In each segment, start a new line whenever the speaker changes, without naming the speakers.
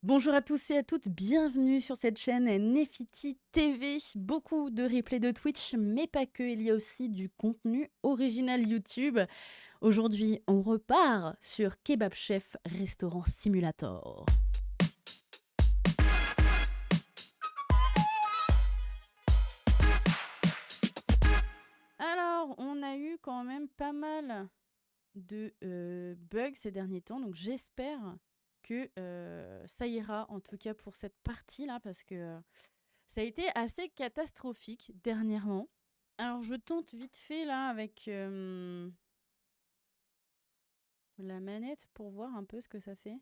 Bonjour à tous et à toutes, bienvenue sur cette chaîne Nefiti TV. Beaucoup de replays de Twitch, mais pas que, il y a aussi du contenu original YouTube. Aujourd'hui, on repart sur Kebab Chef Restaurant Simulator. Alors, on a eu quand même pas mal de bugs ces derniers temps, donc j'espère que ça ira, en tout cas pour cette partie-là, parce que ça a été assez catastrophique dernièrement. Alors, je tente vite fait là avec la manette pour voir un peu ce que ça fait.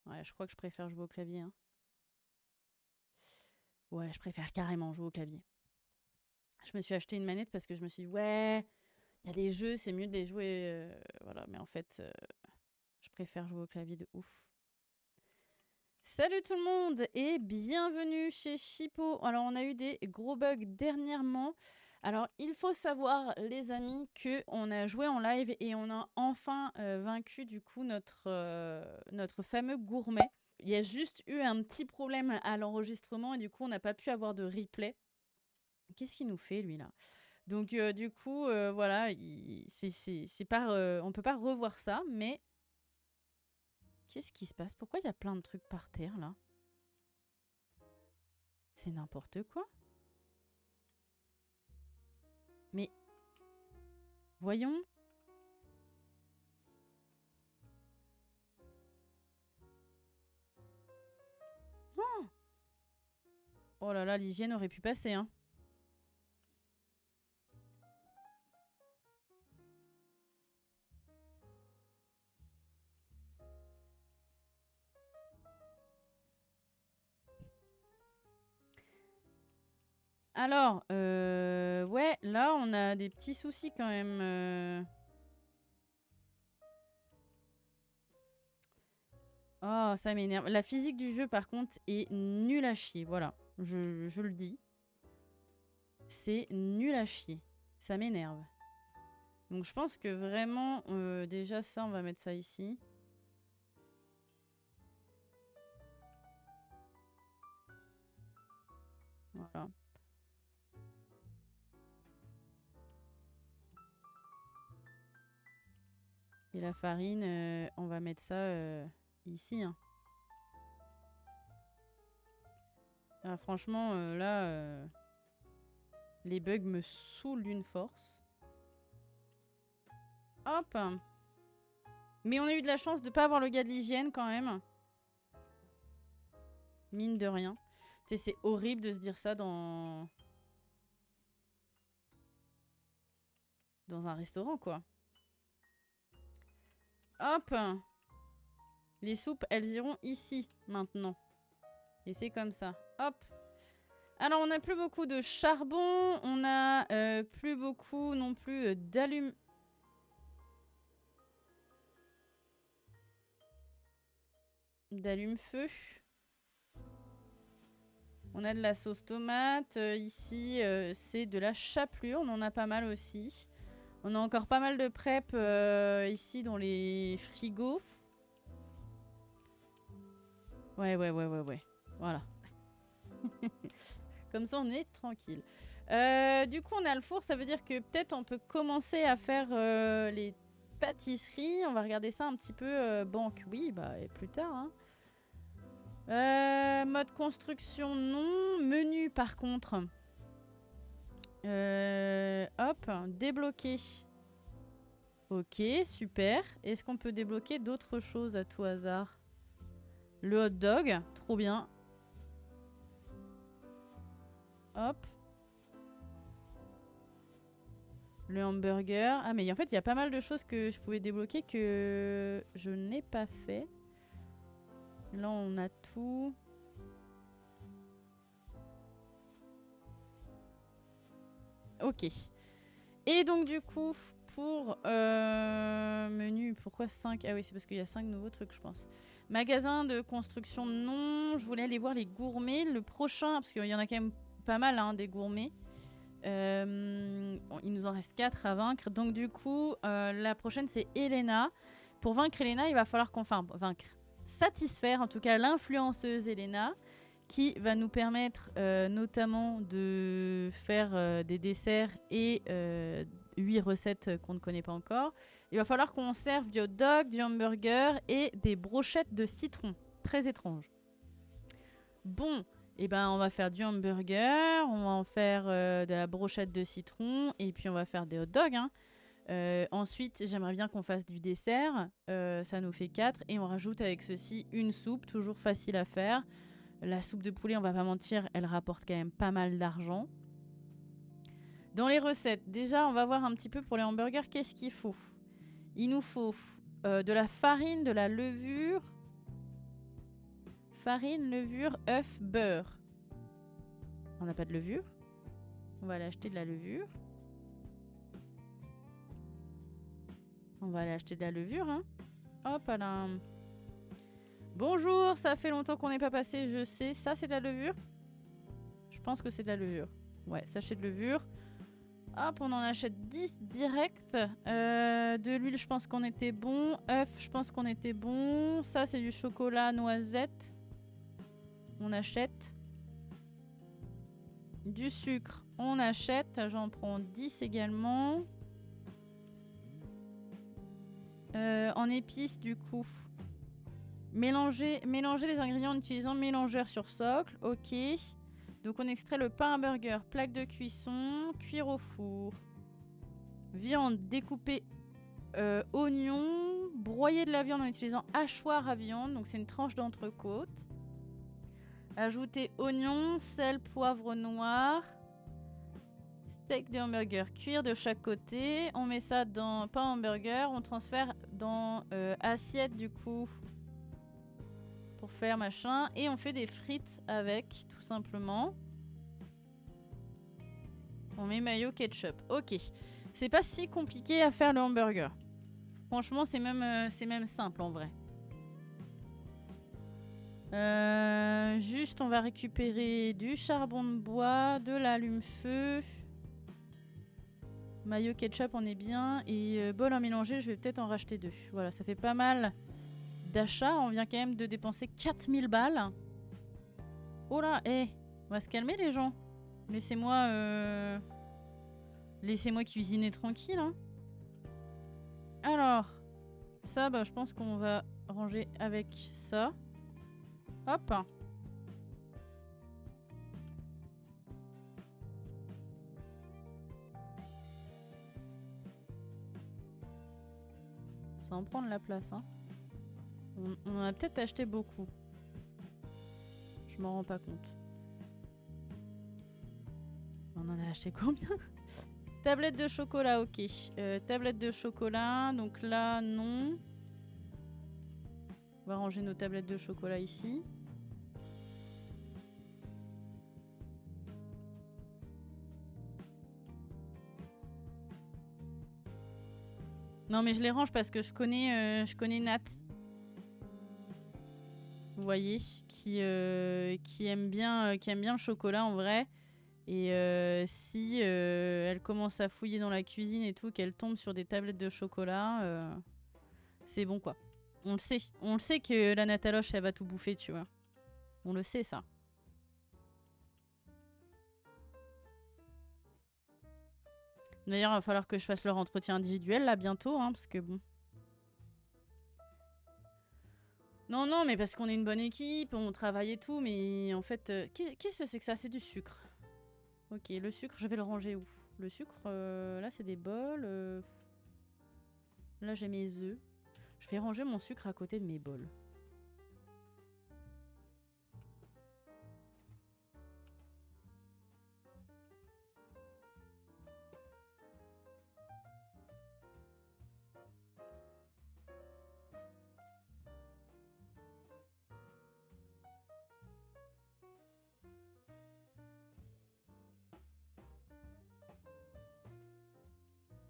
Ouais, je crois que je préfère jouer au clavier. Hein. Ouais, je préfère carrément jouer au clavier. Je me suis acheté une manette parce que je me suis dit, ouais, il y a des jeux, c'est mieux de les jouer. Voilà, mais en fait, je préfère jouer au clavier de ouf. Salut tout le monde et bienvenue chez Chipo. Alors, on a eu des gros bugs dernièrement. Alors, il faut savoir, les amis, qu'on a joué en live et on a enfin vaincu du coup notre fameux gourmet. Il y a juste eu un petit problème à l'enregistrement et du coup, on n'a pas pu avoir de replay. Qu'est-ce qu'il nous fait, lui, là? Donc, du coup, voilà, c'est pas, on peut pas revoir ça, mais qu'est-ce qui se passe? Pourquoi il y a plein de trucs par terre, là? C'est n'importe quoi. Mais voyons. Oh, oh là là, l'hygiène aurait pu passer, hein. Alors, ouais, là, on a des petits soucis quand même. Oh, ça m'énerve. La physique du jeu, par contre, est nulle à chier. Voilà, je le dis. C'est nul à chier. Ça m'énerve. Donc, je pense que vraiment, déjà, ça, on va mettre ça ici. Voilà. Et la farine, on va mettre ça ici. Hein. Ah, franchement, là, les bugs me saoulent d'une force. Hop. Mais on a eu de la chance de pas avoir le gars de l'hygiène quand même. Mine de rien. Tu sais, c'est horrible de se dire ça dans un restaurant, quoi. Hop. Les soupes, elles iront ici, maintenant. Et c'est comme ça. Hop. Alors, on n'a plus beaucoup de charbon. On n'a plus beaucoup non plus d'allume... d'allume-feu. On a de la sauce tomate. Ici, c'est de la chapelure. On en a pas mal aussi. On a encore pas mal de prep ici dans les frigos. Ouais. Voilà. Comme ça, on est tranquille. Du coup, on a le four. Ça veut dire que peut-être on peut commencer à faire les pâtisseries. On va regarder ça un petit peu. Banque, oui, bah, et plus tard. Hein. Mode construction, non. Menu, par contre. Hop, débloquer. Ok, super. Est-ce qu'on peut débloquer d'autres choses à tout hasard? Le hot dog, trop bien. Hop. Le hamburger. Ah, mais en fait, il y a pas mal de choses que je pouvais débloquer que je n'ai pas fait. Là, on a tout. Ok. Et donc, du coup, pour menu, pourquoi 5? Ah oui, c'est parce qu'il y a 5 nouveaux trucs, je pense. Magasin de construction, non. Je voulais aller voir les gourmets. Le prochain, parce qu'il y en a quand même pas mal, hein, des gourmets. Il nous en reste 4 à vaincre. Donc, du coup, la prochaine, c'est Elena. Pour vaincre Elena, il va falloir qu'on... Enfin, vaincre. satisfaire en tout cas l'influenceuse Elena, qui va nous permettre notamment de faire des desserts et 8 recettes qu'on ne connaît pas encore. Il va falloir qu'on serve du hot dog, du hamburger et des brochettes de citron. Très étrange. Bon, et ben on va faire du hamburger, on va en faire de la brochette de citron et puis on va faire des hot dogs. Hein. Ensuite, j'aimerais bien qu'on fasse du dessert. Ça nous fait 4. Et on rajoute avec ceci une soupe, toujours facile à faire. La soupe de poulet, on va pas mentir, elle rapporte quand même pas mal d'argent. Dans les recettes, déjà, on va voir un petit peu pour les hamburgers, qu'est-ce qu'il faut. Il nous faut de la farine, de la levure. Farine, levure, œuf, beurre. On n'a pas de levure. On va aller acheter de la levure. On va aller acheter de la levure, hein. Hop là. Bonjour, ça fait longtemps qu'on n'est pas passé, je sais. Ça, c'est de la levure? Je pense que c'est de la levure. Ouais, sachet de levure. Hop, on en achète 10 direct. De l'huile, je pense qu'on était bon. Œuf, je pense qu'on était bon. Ça, c'est du chocolat noisette. On achète. Du sucre, on achète. J'en prends 10 également. En épices, du coup. Mélanger les ingrédients en utilisant mélangeur sur socle. Ok. Donc on extrait le pain à burger, plaque de cuisson, cuire au four. Viande découpée, oignon, broyer de la viande en utilisant hachoir à viande. Donc c'est une tranche d'entrecôte. Ajouter oignon, sel, poivre noir. Steak de hamburger, cuire de chaque côté. On met ça dans pain hamburger. On transfère dans assiette du coup. Pour faire machin. Et on fait des frites avec, tout simplement. On met mayo ketchup. Ok. C'est pas si compliqué à faire le hamburger. Franchement, c'est même simple en vrai. Juste, on va récupérer du charbon de bois, de l'allume-feu. Mayo ketchup, on est bien. Et bol à mélanger, je vais peut-être en racheter 2. Voilà, ça fait pas mal d'achat. On vient quand même de dépenser 4000 balles. Oh là, on va se calmer les gens. Laissez-moi cuisiner tranquille. Hein. Alors, ça, bah, je pense qu'on va ranger avec ça. Hop. Ça va en prendre la place. Hein. On en a peut-être acheté beaucoup. Je m'en rends pas compte. On en a acheté combien? Tablette de chocolat, ok. Tablette de chocolat, donc là, non. On va ranger nos tablettes de chocolat ici. Non, mais je les range parce que je connais Nat. Vous voyez, qui aime bien le chocolat en vrai. Et si elle commence à fouiller dans la cuisine et tout, qu'elle tombe sur des tablettes de chocolat, c'est bon quoi. On le sait. On le sait que la Nataloche, elle va tout bouffer, tu vois. On le sait, ça. D'ailleurs, il va falloir que je fasse leur entretien individuel, là, bientôt, hein, parce que bon... Non, non, mais parce qu'on est une bonne équipe, on travaille et tout, mais en fait... qu'est-ce que c'est que ça? C'est du sucre. Ok, le sucre, je vais le ranger où? Le sucre, là, c'est des bols. Là, j'ai mes œufs. Je vais ranger mon sucre à côté de mes bols.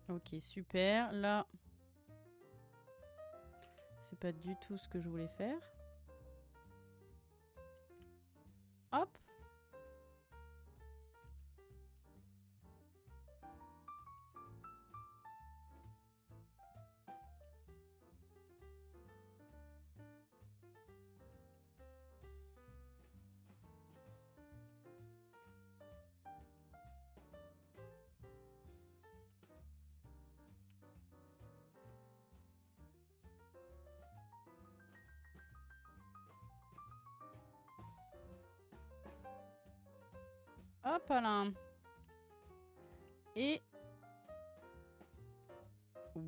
Ok, super. Là, c'est pas du tout ce que je voulais faire. Hop. Hop là. Et...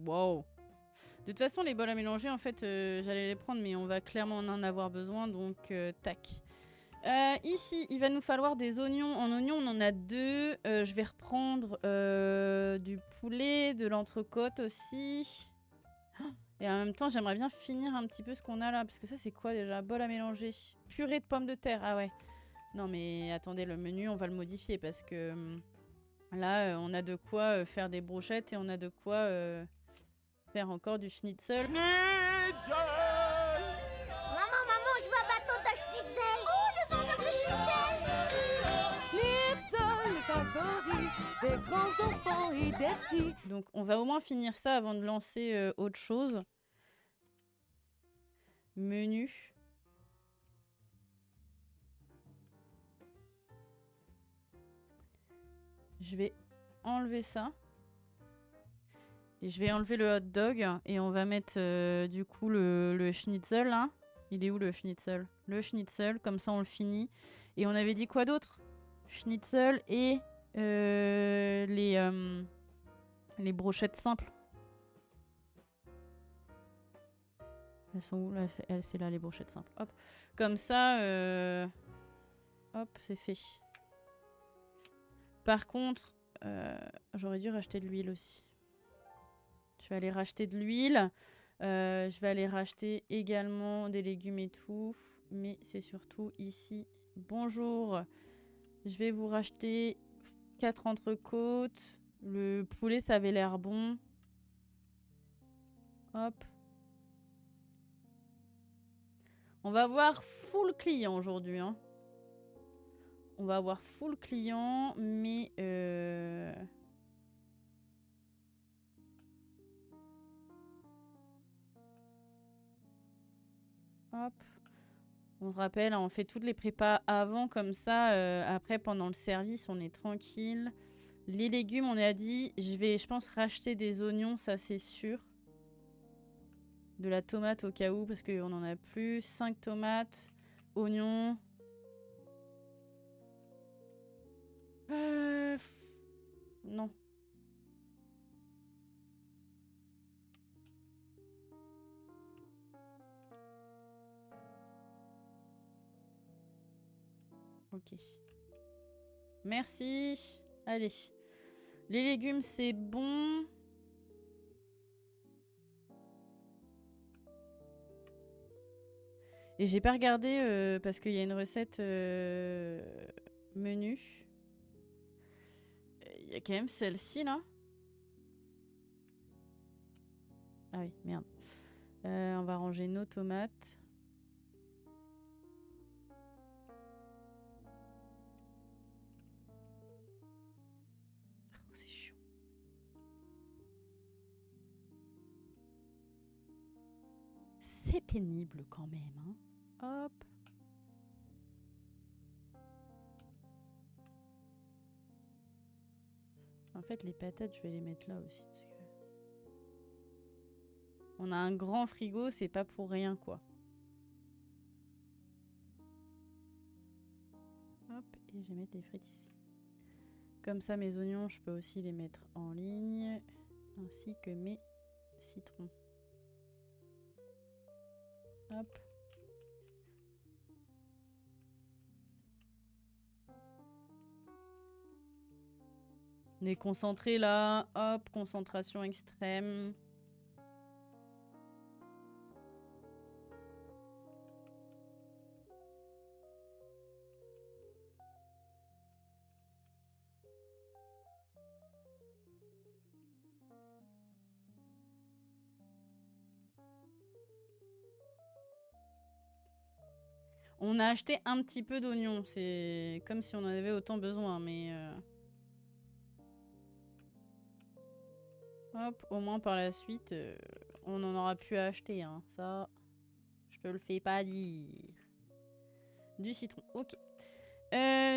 Wow. De toute façon, les bols à mélanger, en fait, j'allais les prendre, mais on va clairement en avoir besoin, donc tac. Ici, il va nous falloir des oignons. En oignons, on en a 2. Je vais reprendre du poulet, de l'entrecôte aussi. Et en même temps, j'aimerais bien finir un petit peu ce qu'on a là. Parce que ça, c'est quoi déjà? Bol à mélanger. Purée de pommes de terre. Ah ouais. Non, mais attendez, le menu, on va le modifier. Parce que là, on a de quoi faire des brochettes. Et on a de quoi faire encore du schnitzel.
Schnitzel!
Maman, je veux un bâton de schnitzel. Oh, le vendeur de schnitzel!
Schnitzel, le favori des grands enfants et des petits.
Donc, on va au moins finir ça avant de lancer autre chose. Menu. Je vais enlever ça. Et je vais enlever le hot dog. Et on va mettre du coup le schnitzel là. Il est où le schnitzel? Le schnitzel, comme ça on le finit. Et on avait dit quoi d'autre? Schnitzel et les brochettes simples. Elles sont où là? C'est là les brochettes simples. Hop. Comme ça, hop, c'est fait. Par contre, j'aurais dû racheter de l'huile aussi. Je vais aller racheter de l'huile. Je vais aller racheter également des légumes et tout. Mais c'est surtout ici. Bonjour. Je vais vous racheter 4 entrecôtes. Le poulet, ça avait l'air bon. Hop. On va avoir full client aujourd'hui. Hein. On va avoir full client, mais... Hop. On se rappelle, on fait toutes les prépas avant, comme ça. Après, pendant le service, on est tranquille. Les légumes, on a dit, je pense, racheter des oignons, ça c'est sûr. De la tomate au cas où, parce qu'on n'en a plus. 5 tomates, oignons. Non. Ok. Merci. Allez. Les légumes, c'est bon. Et j'ai pas regardé parce qu'il y a une recette menu. Il y a quand même celle-ci là. Ah oui, merde. On va ranger nos tomates. Oh, c'est chiant. C'est pénible quand même. Hein. Hop. En fait, les patates, je vais les mettre là aussi. Parce que... On a un grand frigo, c'est pas pour rien, quoi. Hop, et je vais mettre les frites ici. Comme ça, mes oignons, je peux aussi les mettre en ligne. Ainsi que mes citrons. Hop. On est concentré là. Hop, concentration extrême. On a acheté un petit peu d'oignons. C'est comme si on en avait autant besoin, mais... Hop, au moins par la suite, on en aura pu acheter. Hein. Ça, je te le fais pas dire. Du citron, ok.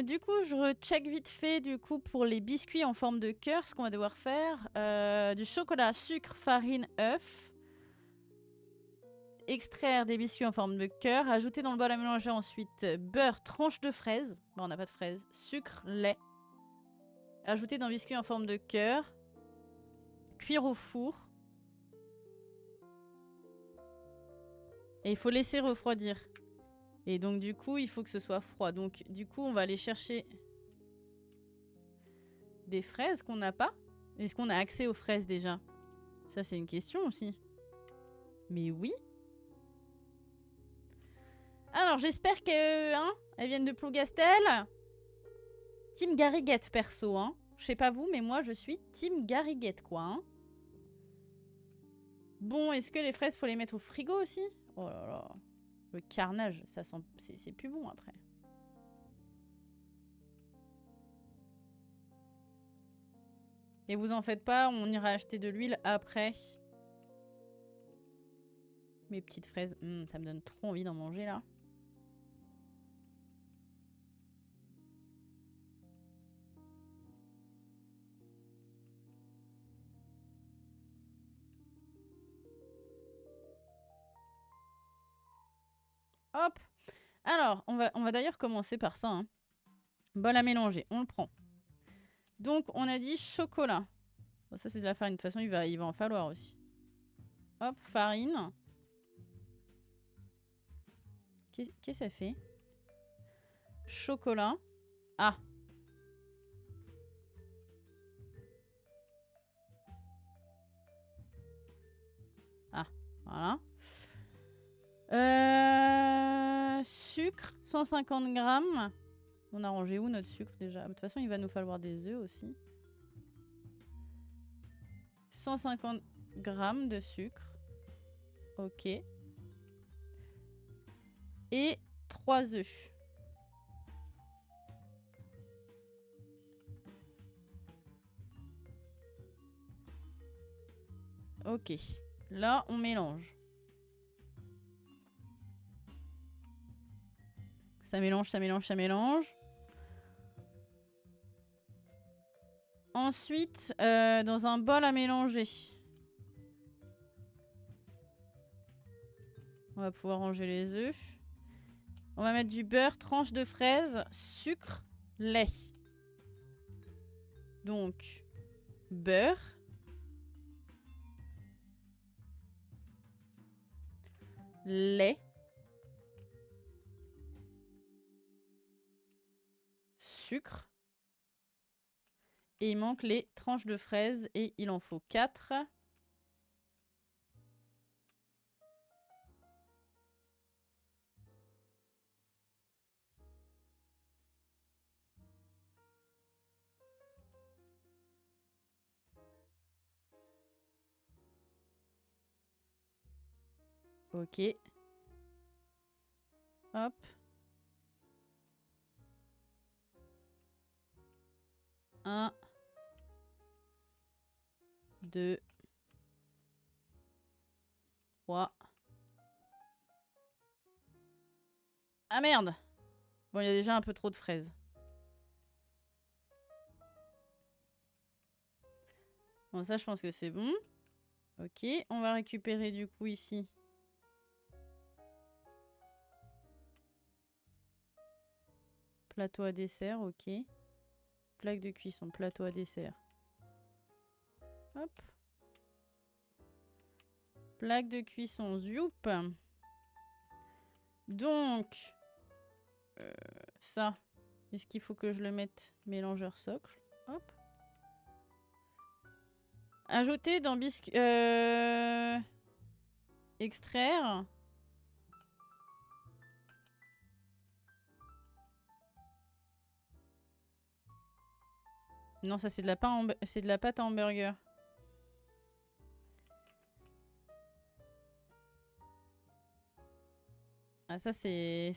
Du coup, je recheck vite fait du coup pour les biscuits en forme de cœur, ce qu'on va devoir faire. Du chocolat, sucre, farine, œuf. extraire des biscuits en forme de cœur. Ajouter dans le bol à mélanger ensuite beurre, tranche de fraise. Bon, on n'a pas de fraise. Sucre, lait. Ajouter dans le biscuit en forme de cœur. Cuire au four. Et il faut laisser refroidir. Et donc du coup, il faut que ce soit froid. Donc du coup, on va aller chercher des fraises qu'on n'a pas. Est-ce qu'on a accès aux fraises déjà? Ça, c'est une question aussi. Mais oui. Alors, j'espère que, hein, elles viennent de Plougastel. Team Garriguette, perso, hein. Je sais pas vous, mais moi, je suis Team Garriguette, quoi, hein. Bon, est-ce que les fraises, faut les mettre au frigo aussi? Oh là là. Le carnage, ça sent... c'est plus bon, après. Et vous en faites pas, on ira acheter de l'huile après. Mes petites fraises, ça me donne trop envie d'en manger, là. Hop. Alors, on va d'ailleurs commencer par ça. Hein. Bol à mélanger, on le prend. Donc, on a dit chocolat. Bon, ça, c'est de la farine. De toute façon, il va en falloir aussi. Hop, farine. Qu'est-ce que ça fait? Chocolat. Ah. Ah, voilà. Sucre, 150 grammes. On a rangé où notre sucre déjà? De toute façon, il va nous falloir des œufs aussi. 150 grammes de sucre. Ok. Et 3 œufs. Ok. Là, on mélange. Ça mélange, ça mélange, ça mélange. Ensuite, dans un bol à mélanger. On va pouvoir ranger les œufs. On va mettre du beurre, tranche de fraise, sucre, lait. Donc, beurre. Lait. Sucre. Et il manque les tranches de fraises et il en faut 4. Ok. Hop. Un. 2. 3. Ah merde! Bon, il y a déjà un peu trop de fraises. Bon, ça, je pense que c'est bon. Ok, on va récupérer du coup ici. Plateau à dessert, ok. Plaque de cuisson, plateau à dessert. Hop. Plaque de cuisson, zoup. Donc, ça, est-ce qu'il faut que je le mette mélangeur socle? Hop. Ajouter dans biscuit... extraire. Non, ça c'est de la pâte à hamburger. Ah, ça c'est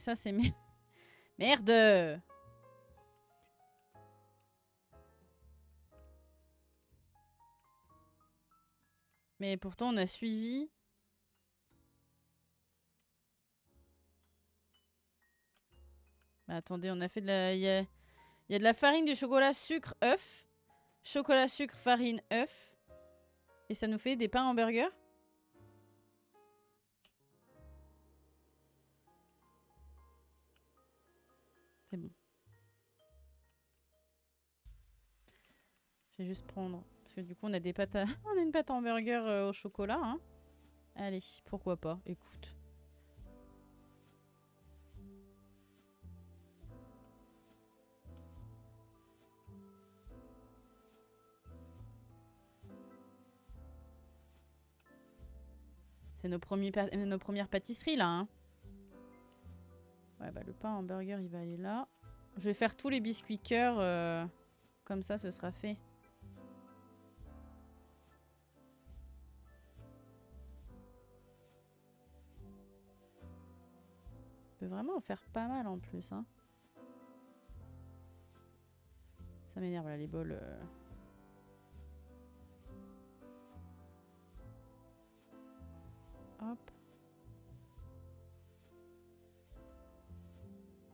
merde. Mais pourtant on a suivi. Bah, attendez, on a fait de la... Il y a de la farine, du chocolat, sucre, œuf. Chocolat, sucre, farine, œuf. Et ça nous fait des pains hamburgers. C'est bon. Je vais juste prendre... Parce que du coup, on a des pâtes à... on a une pâte à hamburger au chocolat. Hein. Allez, pourquoi pas. Écoute. C'est nos premières pâtisseries, là. Hein. Ouais, bah le pain hamburger, il va aller là. Je vais faire tous les biscuits cœur. Comme ça, ce sera fait. On peut vraiment en faire pas mal en plus. Hein. Ça m'énerve, là, les bols. Hop.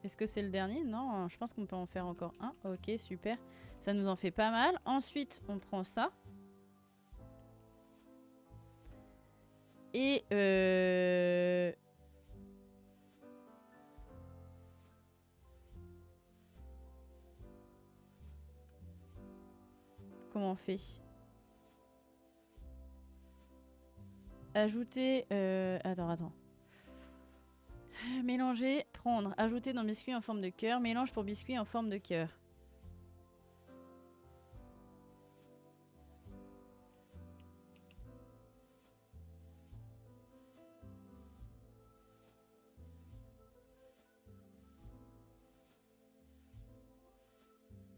Est-ce que c'est le dernier? Non, je pense qu'on peut en faire encore un. Ok, super. Ça nous en fait pas mal. Ensuite, on prend ça. Et comment on fait? Ajouter... Attends. Mélanger, prendre, ajouter dans biscuit en forme de cœur. Mélange pour biscuit en forme de cœur.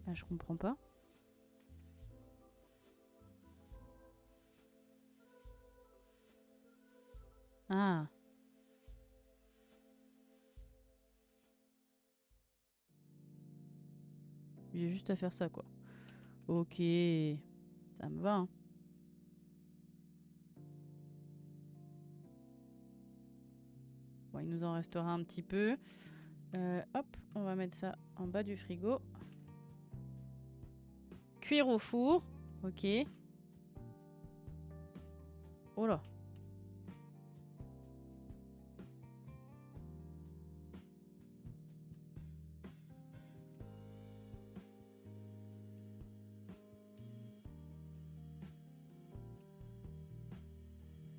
Ah, je comprends pas. Ah. J'ai juste à faire ça, quoi. Ok. Ça me va, hein. Bon, il nous en restera un petit peu. Hop, on va mettre ça en bas du frigo. Cuire au four. Ok. Oh là.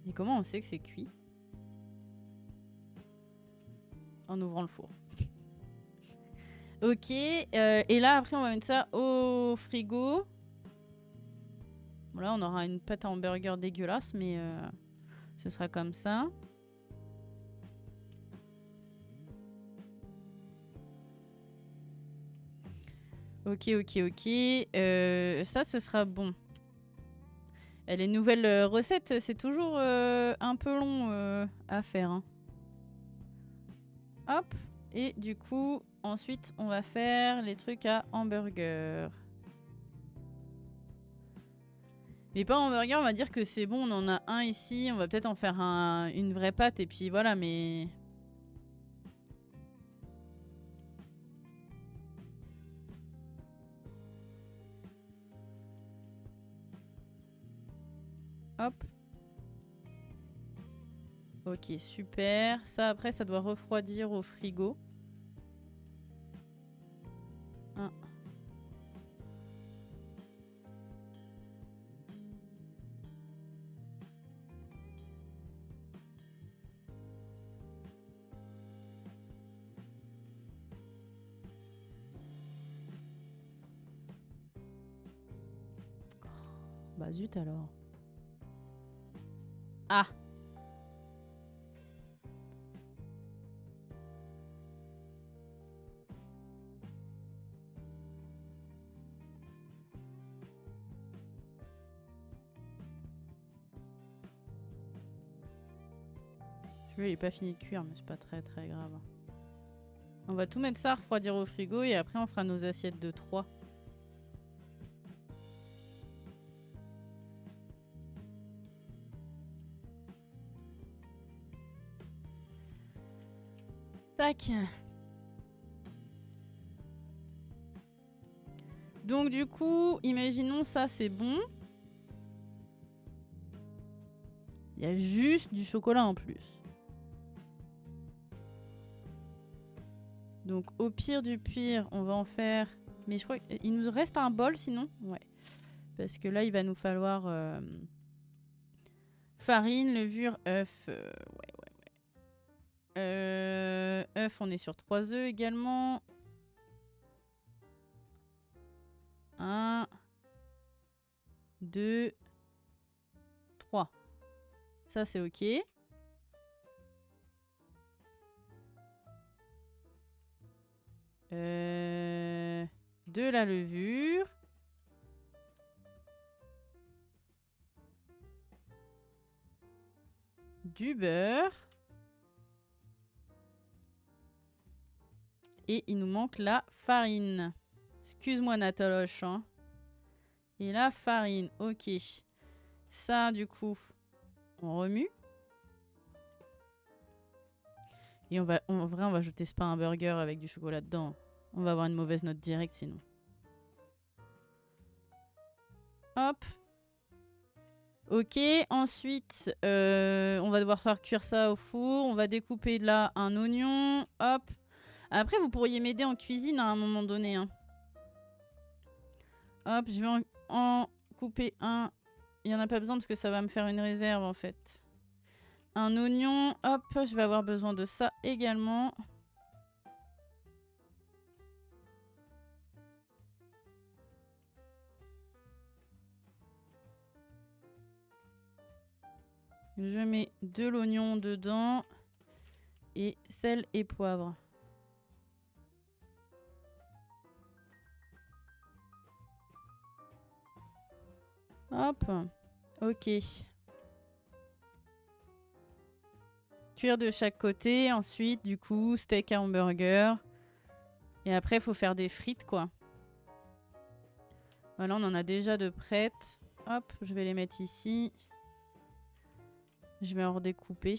Et comment on sait que c'est cuit? En ouvrant le four. Ok. Et là, après, on va mettre ça au frigo. Bon, là, on aura une pâte à hamburger dégueulasse, mais ce sera comme ça. Ok. Ça, ce sera bon. Et les nouvelles recettes, c'est toujours un peu long à faire. Hein. Hop. Et du coup, ensuite, on va faire les trucs à hamburger. Mais pas hamburger, on va dire que c'est bon, on en a un ici. On va peut-être en faire une vraie pâte et puis voilà, mais... Hop. Ok, super. Ça, après, ça doit refroidir au frigo. Un. Bah zut alors. Ah! Il n'est pas fini de cuire, mais c'est pas très grave. On va tout mettre ça à refroidir au frigo et après on fera nos assiettes de 3. Tac. Donc du coup, imaginons ça c'est bon. Il y a juste du chocolat en plus. Donc au pire du pire, on va en faire... Mais je crois qu'il nous reste un bol sinon. Ouais. Parce que là, il va nous falloir farine, levure, œuf. Ouais. œuf, on est sur 3 œufs également. 1, 2, 3. Ça, c'est OK. De la levure. Du beurre. Et il nous manque la farine. Excuse-moi, Nataloche. Hein. Et la farine, ok. Ça, du coup, on remue. Et en vrai, on va ajouter ce pain à burger avec du chocolat dedans. On va avoir une mauvaise note directe sinon. Hop. Ok, ensuite, on va devoir faire cuire ça au four. On va découper là un oignon. Hop. Après, vous pourriez m'aider en cuisine à un moment donné. Hein. Hop, je vais en couper un. Il n'y en a pas besoin parce que ça va me faire une réserve en fait. Un oignon. Hop, je vais avoir besoin de ça également. Je mets de l'oignon dedans. Et sel et poivre. Hop. Ok. Cuire de chaque côté. Ensuite, du coup, steak à hamburger. Et après, il faut faire des frites, quoi. Voilà, on en a déjà de prêtes. Hop, je vais les mettre ici. Je vais en redécouper.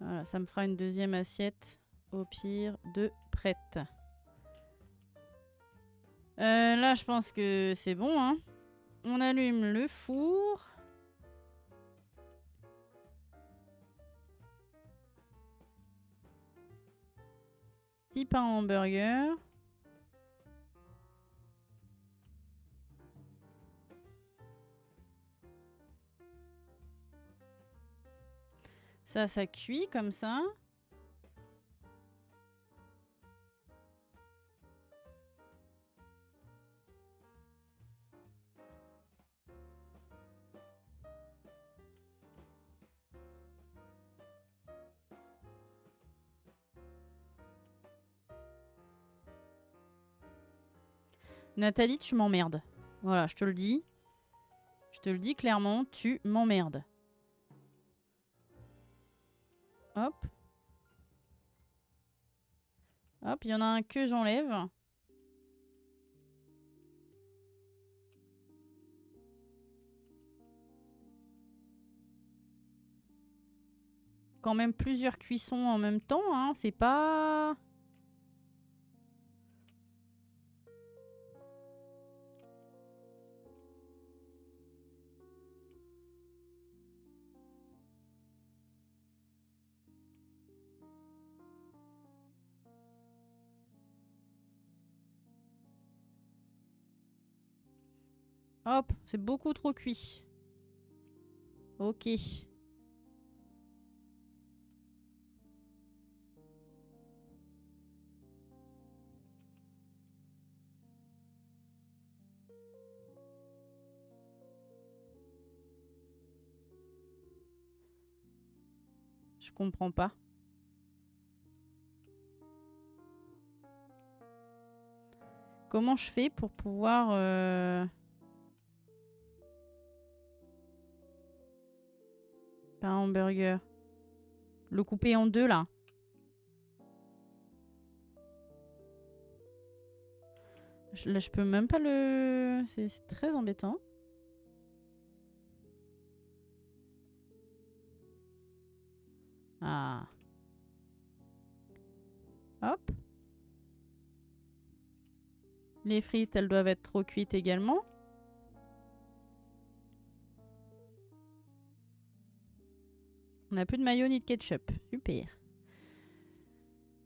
Voilà, ça me fera une deuxième assiette, au pire, de prête. Là, je pense que c'est bon. Hein. On allume le four. Petit pain hamburger. Ça cuit comme ça. Nathalie, tu m'emmerdes. Voilà, je te le dis. Je te le dis clairement, tu m'emmerdes. Hop. Hop, il y en a un que j'enlève. Quand même plusieurs cuissons en même temps, hein, c'est pas... Hop, c'est beaucoup trop cuit. Ok. Je comprends pas. Comment je fais pour pouvoir... Pas un hamburger. Le couper en deux, là. Là, je peux même pas le... C'est très embêtant. Ah. Hop. Les frites, elles doivent être trop cuites également. On n'a plus de mayo ni de ketchup. Super.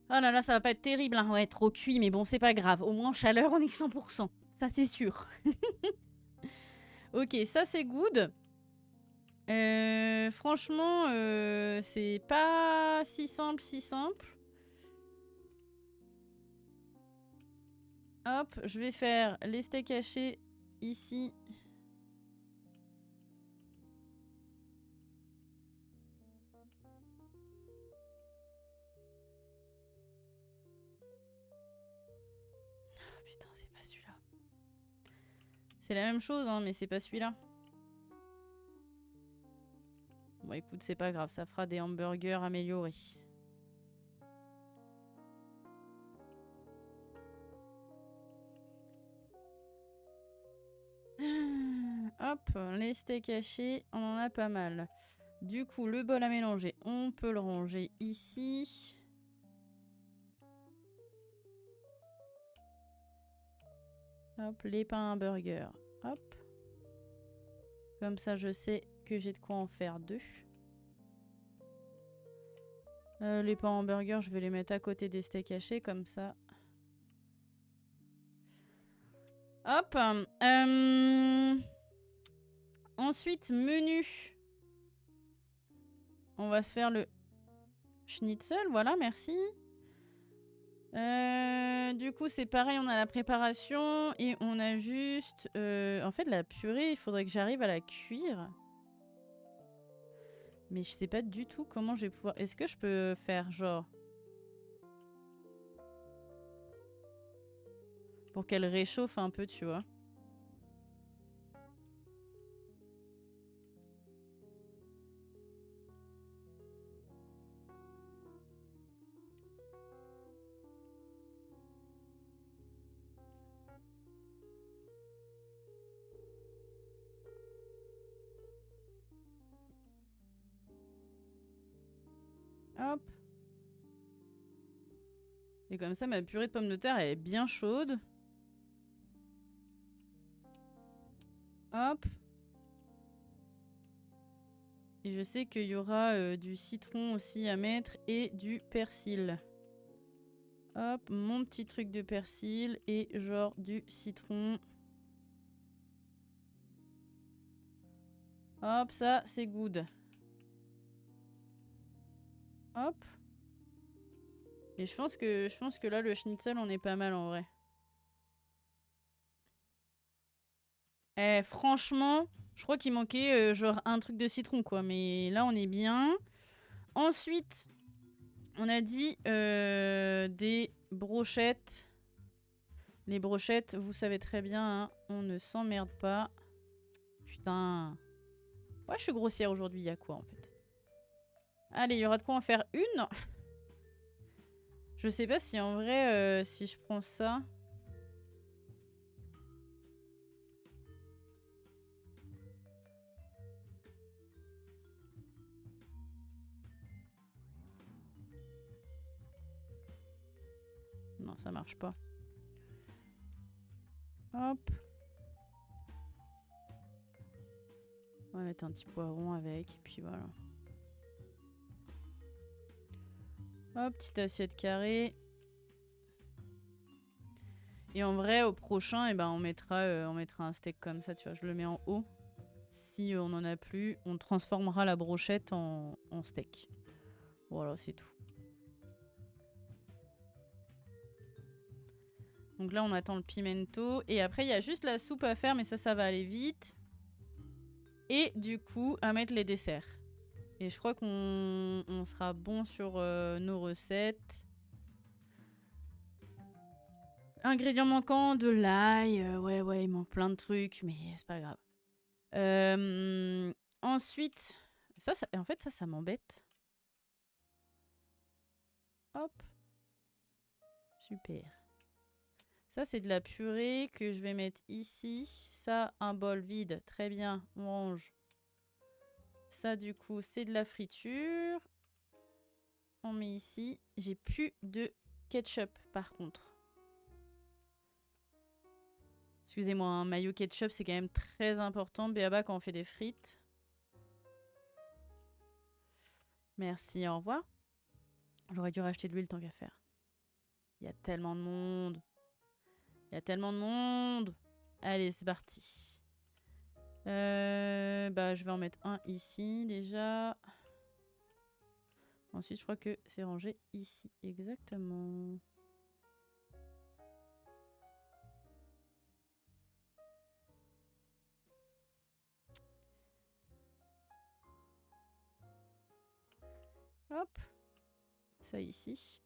Oh là là, ça va pas être terrible. Hein. Ouais, trop cuit, mais bon, c'est pas grave. Au moins, chaleur, on est que 100%. Ça, c'est sûr. Ok, ça, c'est good. Franchement, c'est pas si simple, si simple. Hop, je vais faire les steaks hachés ici. Oh, putain, c'est pas celui-là. C'est la même chose, hein, mais c'est pas celui-là. Bon, écoute, c'est pas grave, ça fera des hamburgers améliorés. Hop, les steaks hachés, on en a pas mal. Du coup, le bol à mélanger, on peut le ranger ici. Hop, les pains à burger. Hop. Comme ça, je sais que j'ai de quoi en faire 2. Les pains en burger, je vais les mettre à côté des steaks hachés, comme ça. Hop. Ensuite, menu. On va se faire le schnitzel, voilà, merci. Du coup, c'est pareil, on a la préparation et on a juste... en fait, la purée, il faudrait que j'arrive à la cuire. Mais je sais pas du tout comment je vais pouvoir... Est-ce que je peux faire genre... Pour qu'elle réchauffe un peu, tu vois. Hop. Et comme ça, ma purée de pommes de terre elle est bien chaude. Hop. Et je sais qu'il y aura du citron aussi à mettre et du persil. Hop, mon petit truc de persil et genre du citron. Hop, ça, c'est good. Hop. Et je pense que là, le schnitzel, on est pas mal en vrai. Eh, franchement, je crois qu'il manquait genre un truc de citron, quoi. Mais là, on est bien. Ensuite, on a dit des brochettes. Les brochettes, vous savez très bien, hein, on ne s'emmerde pas. Putain. Ouais, je suis grossière aujourd'hui, il y a quoi en fait? Allez, il y aura de quoi en faire une. Je sais pas si en vrai, si je prends ça... Non, ça marche pas. Hop. On va mettre un petit poiron avec, et puis voilà. Hop, petite assiette carrée. Et en vrai, au prochain, eh ben, on mettra un steak comme ça, tu vois. Je le mets en haut. Si on n'en a plus, on transformera la brochette en steak. Voilà, c'est tout. Donc là, on attend le pimento. Et après, il y a juste la soupe à faire, mais ça va aller vite. Et du coup, à mettre les desserts. Et je crois qu'on sera bon sur nos recettes. Ingrédients manquants, de l'ail. Ouais, il manque plein de trucs, mais c'est pas grave. Ensuite, en fait, ça m'embête. Hop. Super. Ça, c'est de la purée que je vais mettre ici. Ça, un bol vide. Très bien, on range. Ça, du coup, c'est de la friture. On met ici. J'ai plus de ketchup, par contre. Excusez-moi, un mayo ketchup, c'est quand même très important. Béaba, quand on fait des frites. Merci, au revoir. J'aurais dû racheter de l'huile tant qu'à faire. Il y a tellement de monde. Il y a tellement de monde. Allez, c'est parti. Bah, je vais en mettre un ici déjà. Ensuite, je crois que c'est rangé ici. Exactement. Hop. Ça ici.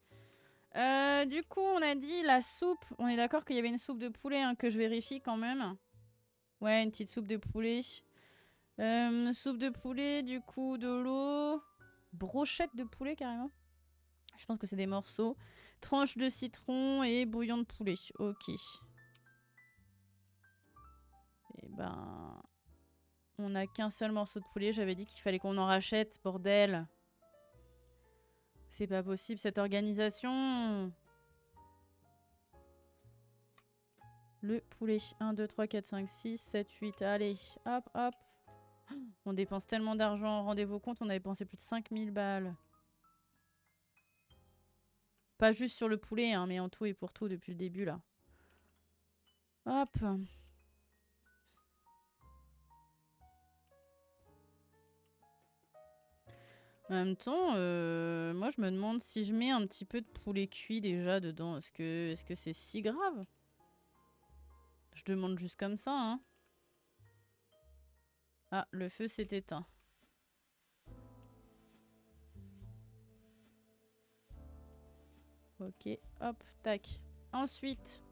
Du coup, on a dit la soupe. On est d'accord qu'il y avait une soupe de poulet hein, que je vérifie quand même. Ouais, une petite soupe de poulet. Soupe de poulet, du coup, de l'eau. Brochette de poulet, carrément. Je pense que c'est des morceaux. Tranche de citron et bouillon de poulet. Ok. Et ben... On n'a qu'un seul morceau de poulet. J'avais dit qu'il fallait qu'on en rachète, bordel. C'est pas possible, cette organisation. Le poulet. 1, 2, 3, 4, 5, 6, 7, 8. Allez, hop, hop. On dépense tellement d'argent. Rendez-vous compte, on a dépensé plus de 5000 balles. Pas juste sur le poulet, hein, mais en tout et pour tout depuis le début, là. Hop. En même temps, moi je me demande si je mets un petit peu de poulet cuit déjà dedans. Est-ce que c'est si grave? Je demande juste comme ça, hein. Ah, le feu s'est éteint. Ok, hop, tac. Ensuite,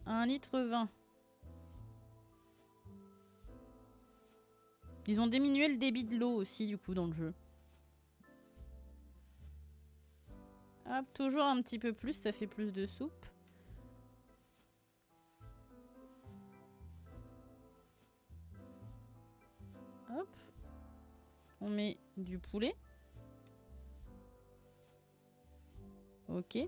1,20 litre. Ils ont diminué le débit de l'eau aussi, du coup, dans le jeu. Hop, toujours un petit peu plus, ça fait plus de soupe. Hop. On met du poulet. Ok.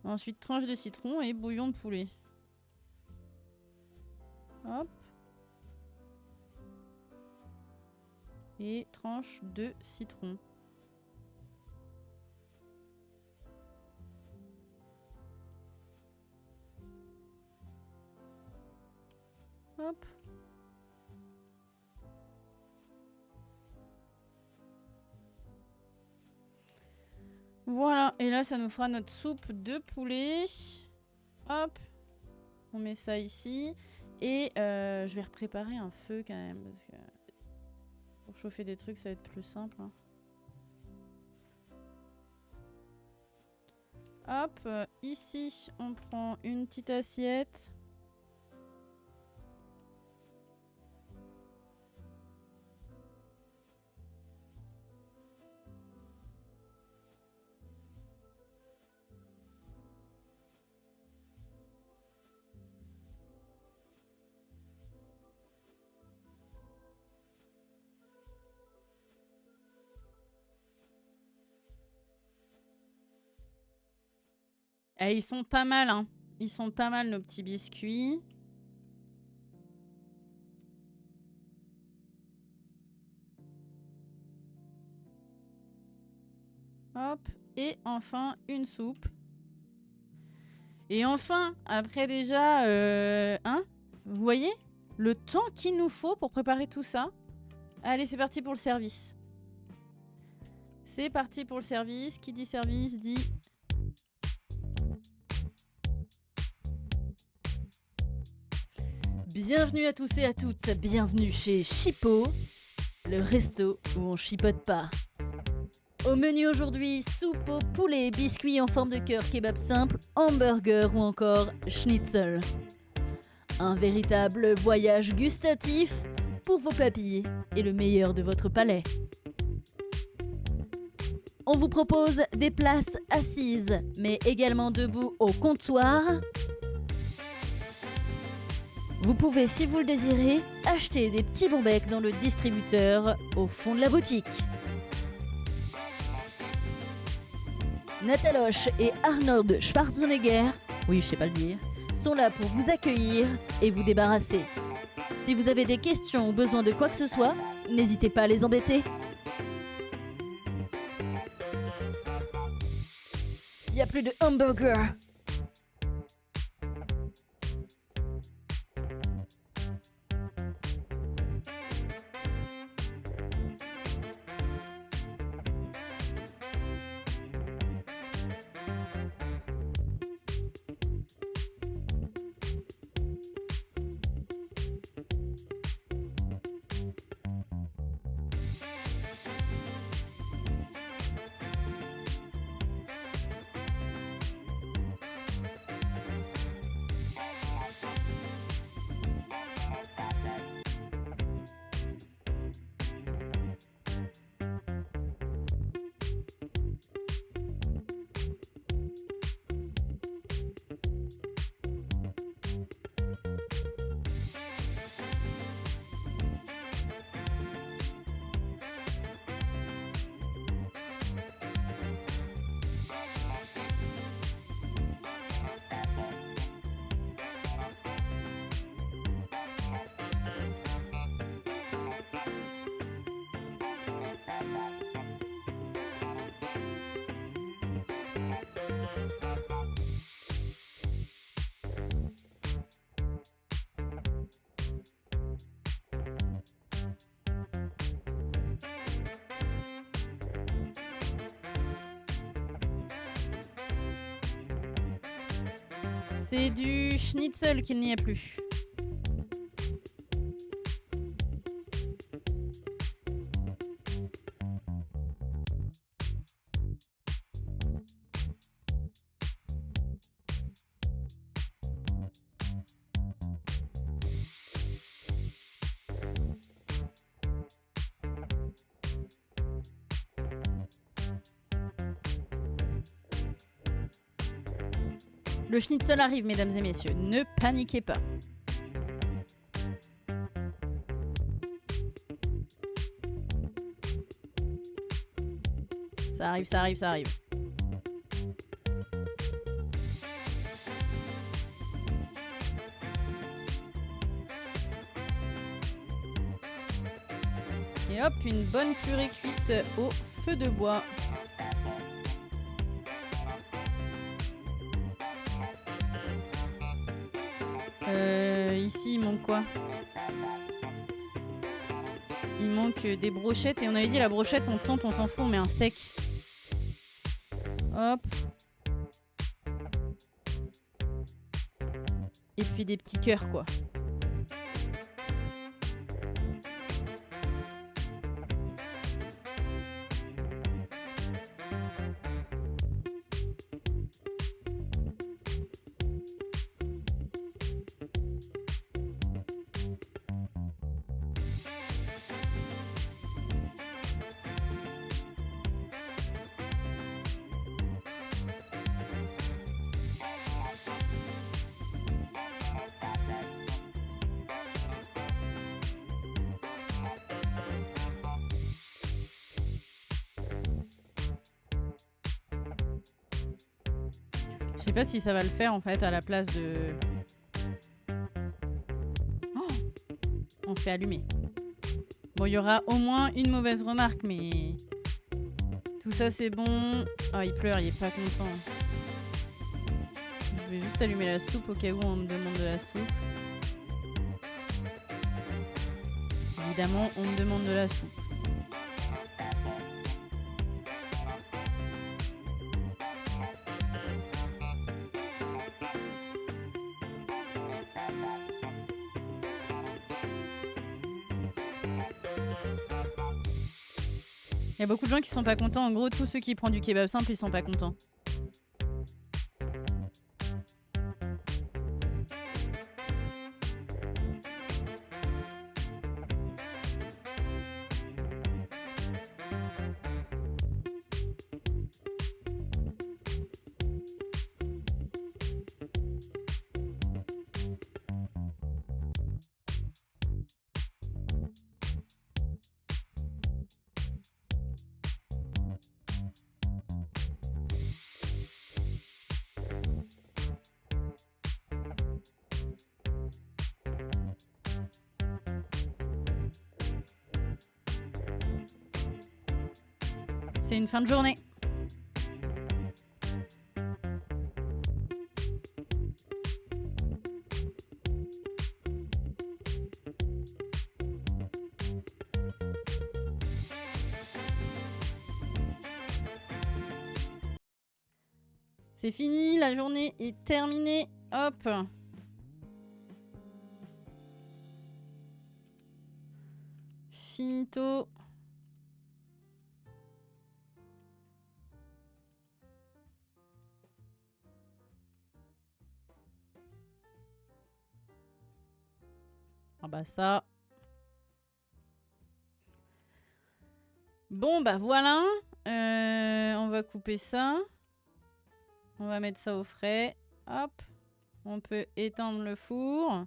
Ensuite, tranche de citron et bouillon de poulet. Hop. Et tranche de citron. Hop. Voilà, et là ça nous fera notre soupe de poulet. Hop. On met ça ici. Et je vais repréparer un feu quand même, parce que pour chauffer des trucs ça va être plus simple. Hein. Hop, ici on prend une petite assiette. Et ils sont pas mal, hein. Ils sont pas mal, nos petits biscuits. Hop. Et enfin, une soupe. Et enfin, après déjà... hein? Vous voyez? Le temps qu'il nous faut pour préparer tout ça. Allez, c'est parti pour le service. C'est parti pour le service. Qui dit service dit... Bienvenue à tous et à toutes, bienvenue chez Chipo, le resto où on chipote pas. Au menu aujourd'hui, soupe au poulet, biscuits en forme de cœur, kebab simple, hamburger ou encore schnitzel. Un véritable voyage gustatif pour vos papilles et le meilleur de votre palais. On vous propose des places assises, mais également debout au comptoir. Vous pouvez, si vous le désirez, acheter des petits bons becs dans le distributeur au fond de la boutique. Nataloche et Arnold Schwarzenegger, oui je sais pas le dire, sont là pour vous accueillir et vous débarrasser.
Si vous avez des questions ou besoin de quoi que ce soit, n'hésitez pas à les embêter. Y a plus de hamburger.
C'est du schnitzel qu'il n'y a plus. Le schnitzel arrive, mesdames et messieurs. Ne paniquez pas. Ça arrive, ça arrive, ça arrive. Et hop, une bonne purée cuite au feu de bois. Ici, il manque quoi? Il manque des brochettes. Et on avait dit la brochette, on tente, on s'en fout, on met un steak. Hop. Et puis des petits cœurs, quoi. Je sais pas si ça va le faire en fait à la place de... Oh, on se fait allumer. Bon, il y aura au moins une mauvaise remarque, mais... Tout ça c'est bon. Oh, il pleure, il est pas content. Je vais juste allumer la soupe au cas où on me demande de la soupe. Évidemment, on me demande de la soupe. Il y a beaucoup de gens qui sont pas contents. En gros, tous ceux qui prennent du kebab simple, ils sont pas contents. C'est une fin de journée. C'est fini, la journée est terminée. Hop. Finito. Ah bah ça. Bon bah voilà. On va couper ça. On va mettre ça au frais. Hop. On peut éteindre le four.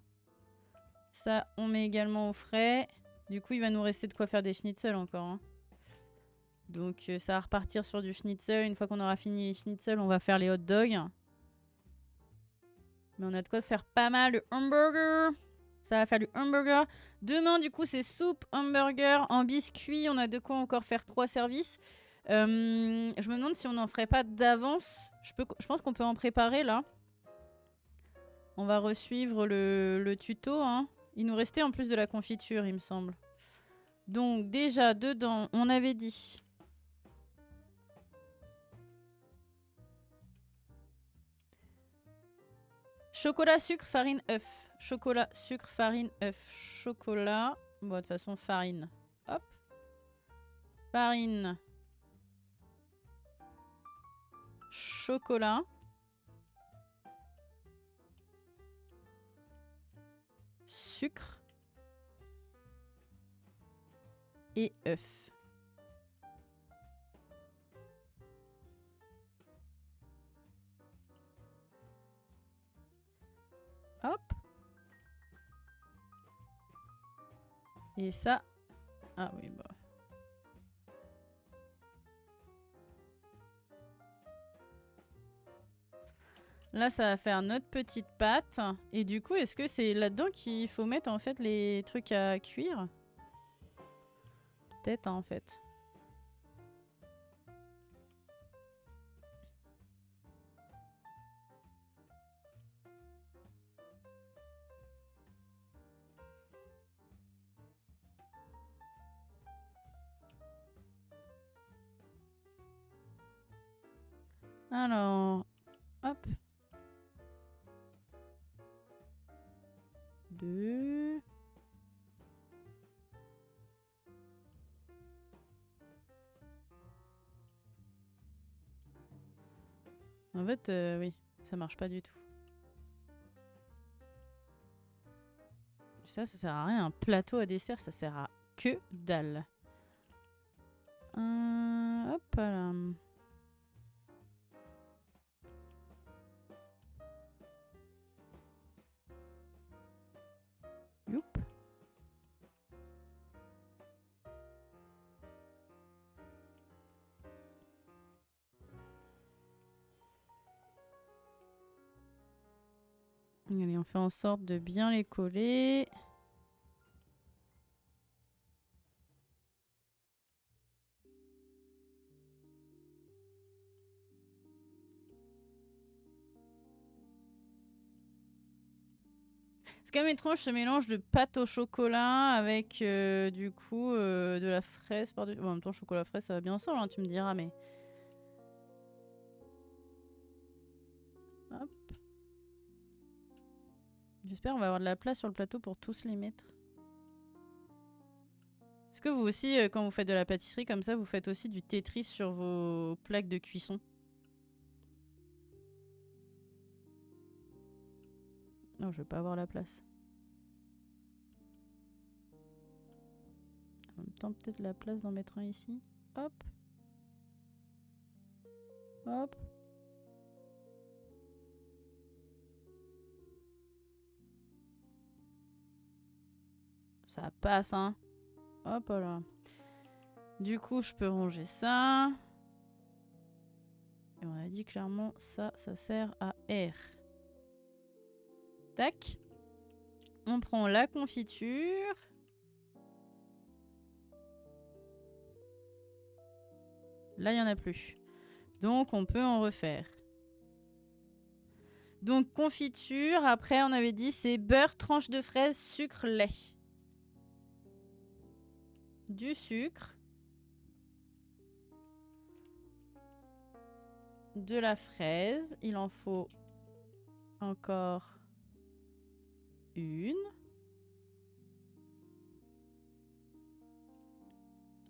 Ça, on met également au frais. Du coup, il va nous rester de quoi faire des schnitzels encore. Hein. Donc, ça va repartir sur du schnitzel. Une fois qu'on aura fini les schnitzels, on va faire les hot dogs. Mais on a de quoi faire pas mal de hamburger. Ça va faire du hamburger. Demain, du coup, c'est soupe, hamburger en biscuit. On a de quoi encore faire 3 services. Je me demande si on n'en ferait pas d'avance. Je pense qu'on peut en préparer là. On va resuivre le tuto. Hein. Il nous restait en plus de la confiture, il me semble. Donc déjà, dedans, on avait dit... chocolat, sucre, farine, œuf. Chocolat, sucre, farine, œuf. Chocolat. Bon, de toute façon, farine. Hop. Farine. Chocolat. Sucre. Et œuf. Hop. Et ça... Ah oui, bah... Là, ça va faire notre petite pâte. Et du coup, est-ce que c'est là-dedans qu'il faut mettre en fait les trucs à cuire? Peut-être hein, en fait. Alors, hop. 2. En fait, oui, ça marche pas du tout. Ça sert à rien. Un plateau à dessert, ça sert à que dalle. Hop là. Youp. Allez, on fait en sorte de bien les coller. C'est quand même étrange ce mélange de pâte au chocolat avec du coup de la fraise par-dessus. Bon, en même temps, chocolat fraise, ça va bien ensemble, hein, tu me diras, mais. Hop. J'espère qu'on va avoir de la place sur le plateau pour tous les mettre. Est-ce que vous aussi, quand vous faites de la pâtisserie comme ça, vous faites aussi du Tetris sur vos plaques de cuisson? Non, je vais pas avoir la place. En même temps, peut-être la place d'en mettre un ici. Hop. Hop. Ça passe, hein. Hop là. Du coup, je peux ranger ça. Et on a dit clairement, ça sert à R. Tac. On prend la confiture. Là, il n'y en a plus. Donc, on peut en refaire. Donc, confiture. Après, on avait dit, c'est beurre, tranche de fraise, sucre, lait. Du sucre. De la fraise. Il en faut encore une.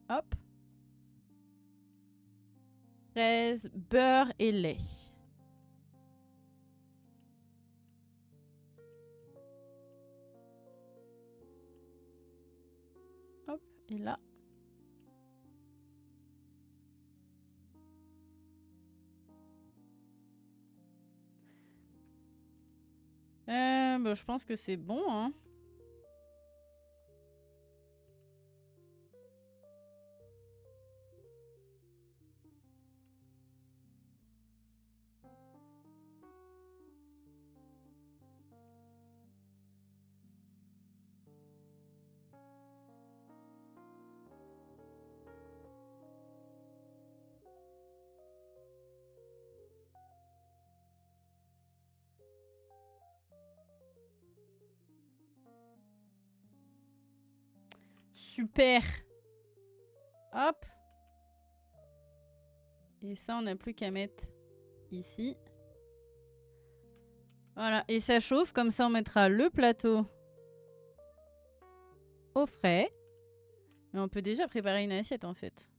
Hop. Fraise, beurre et lait. Hop, et là. Bah, je pense que c'est bon, hein. Super. Hop. Et ça, on n'a plus qu'à mettre ici. Voilà. Et ça chauffe. Comme ça, on mettra le plateau au frais. Mais on peut déjà préparer une assiette, en fait.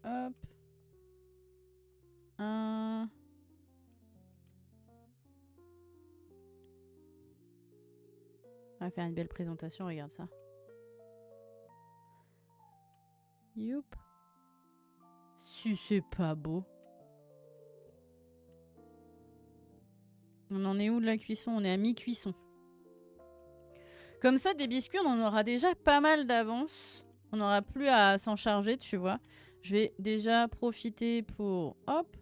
Hop. Un... On va faire une belle présentation, regarde ça. Youp. Si c'est pas beau. On en est où de la cuisson? On est à mi-cuisson. Comme ça, des biscuits, on en aura déjà pas mal d'avance. On n'aura plus à s'en charger, tu vois. Je vais déjà profiter pour... Hop.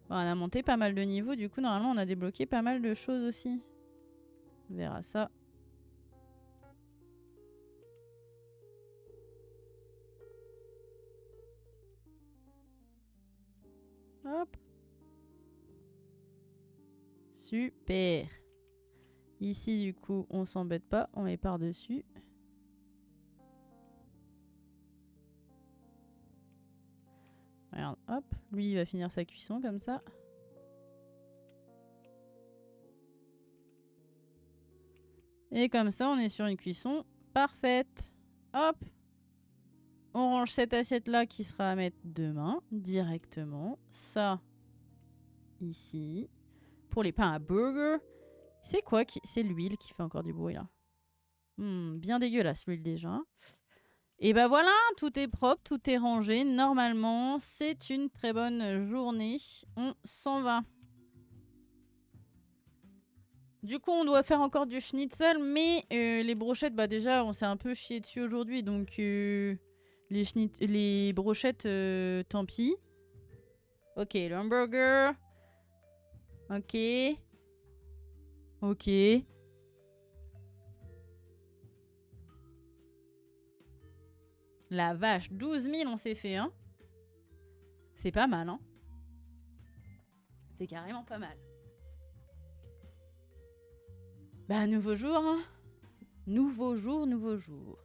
Bon, on a monté pas mal de niveaux. Du coup, normalement, on a débloqué pas mal de choses aussi. On verra ça. Hop. Super. Ici, du coup, on s'embête pas. On met par-dessus. Regarde, hop. Lui, il va finir sa cuisson comme ça. Et comme ça, on est sur une cuisson parfaite. Hop. On range cette assiette-là qui sera à mettre demain, directement. Ça, ici. Pour les pains à burger. C'est quoi qui... C'est l'huile qui fait encore du bruit, là. Bien dégueulasse, l'huile, déjà. Et bah voilà, tout est propre, tout est rangé. Normalement, c'est une très bonne journée. On s'en va. Du coup, on doit faire encore du schnitzel, mais les brochettes, bah déjà, on s'est un peu chié dessus aujourd'hui, donc les brochettes, tant pis. Ok, le hamburger. Ok. Ok. La vache, 12 000 on s'est fait, hein. C'est pas mal, hein. C'est carrément pas mal. Bah, nouveau jour, hein. Nouveau jour, nouveau jour.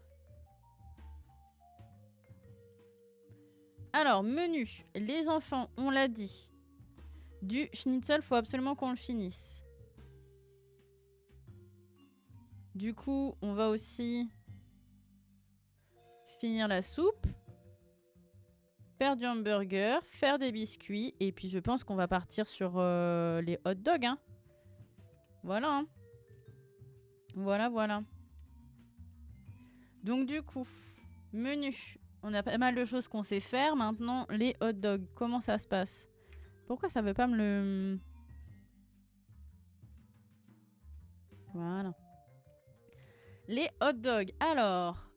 Alors, menu. Les enfants, on l'a dit. Du schnitzel, faut absolument qu'on le finisse. Du coup, on va aussi finir la soupe. Faire du hamburger, faire des biscuits. Et puis, je pense qu'on va partir sur les hot dogs, hein. Voilà, hein. Voilà, voilà. Donc du coup, menu. On a pas mal de choses qu'on sait faire. Maintenant, les hot dogs. Comment ça se passe? Pourquoi ça veut pas me le... Voilà. Les hot dogs. Alors,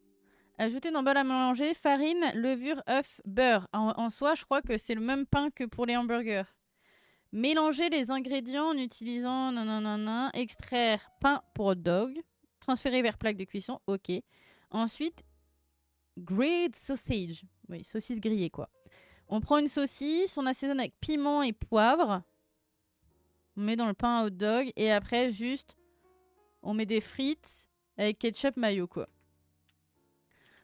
ajouter dans bol à mélanger, farine, levure, œuf, beurre. En soi, je crois que c'est le même pain que pour les hamburgers. Mélanger les ingrédients en utilisant nanana, extraire pain pour hot dog. Transférer vers plaque de cuisson, ok. Ensuite, grilled sausage. Oui, saucisse grillée, quoi. On prend une saucisse, on assaisonne avec piment et poivre. On met dans le pain à hot dog. Et après, juste, on met des frites avec ketchup mayo, quoi.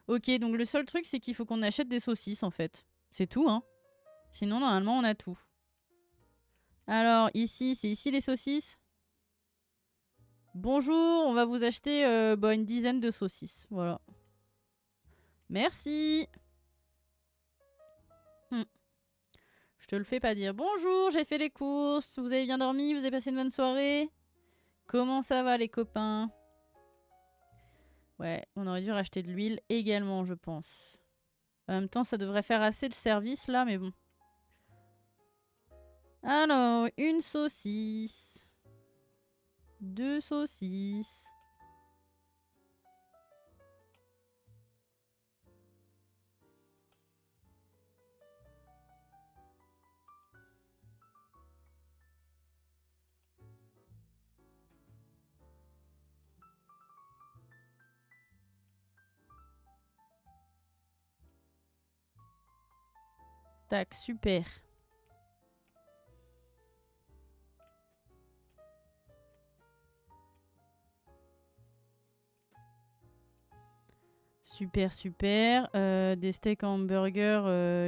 Ok, donc le seul truc, c'est qu'il faut qu'on achète des saucisses, en fait. C'est tout, hein. Sinon, normalement, on a tout. Alors, ici, c'est ici les saucisses. Bonjour, on va vous acheter une dizaine de saucisses. Voilà. Merci. Je te le fais pas dire. Bonjour, j'ai fait les courses. Vous avez bien dormi? Vous avez passé une bonne soirée? Comment ça va, les copains? Ouais, on aurait dû racheter de l'huile également, je pense. En même temps, ça devrait faire assez de service, là, mais bon. Alors, une saucisse. 2 saucisses. Tac, super. Super, super. Des steaks en hamburger,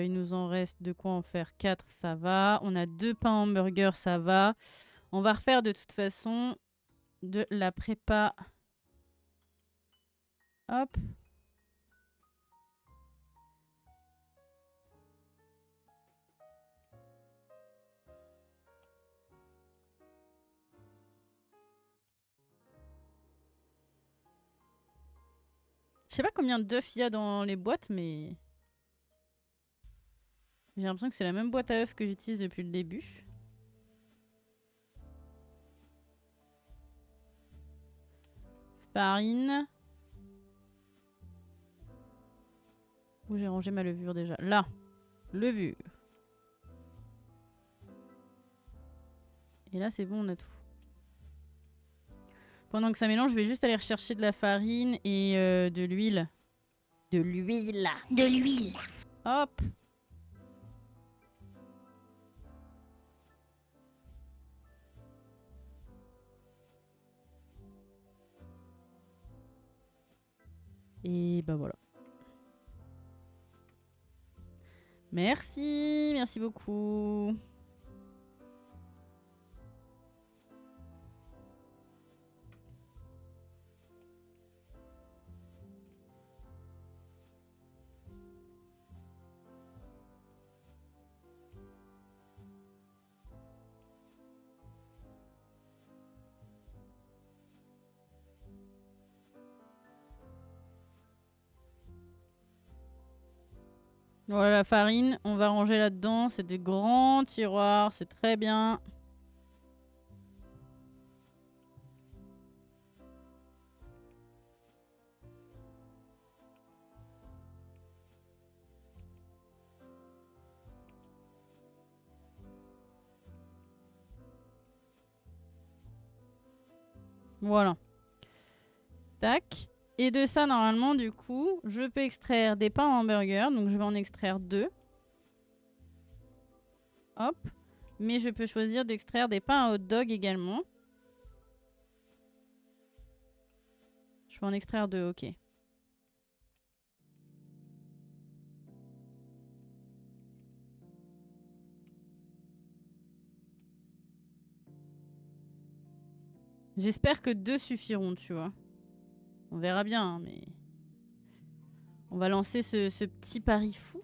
il nous en reste de quoi en faire 4, ça va. On a 2 pains hamburger, ça va. On va refaire de toute façon de la prépa. Hop. Je sais pas combien d'œufs il y a dans les boîtes, mais j'ai l'impression que c'est la même boîte à œufs que j'utilise depuis le début. Farine. Où j'ai rangé ma levure déjà? Là. Levure. Et là, c'est bon, on a tout. Pendant que ça mélange, je vais juste aller rechercher de la farine et de l'huile. De l'huile.
De l'huile.
Hop. Et bah voilà. Merci, merci beaucoup. Voilà la farine, on va ranger là-dedans. C'est des grands tiroirs, c'est très bien. Voilà. Tac. Et de ça, normalement, du coup, je peux extraire des pains hamburger. Donc, je vais en extraire 2. Hop. Mais je peux choisir d'extraire des pains à hot dog également. Je peux en extraire 2, ok. J'espère que 2 suffiront, tu vois. On verra bien, hein, mais... On va lancer ce petit pari fou.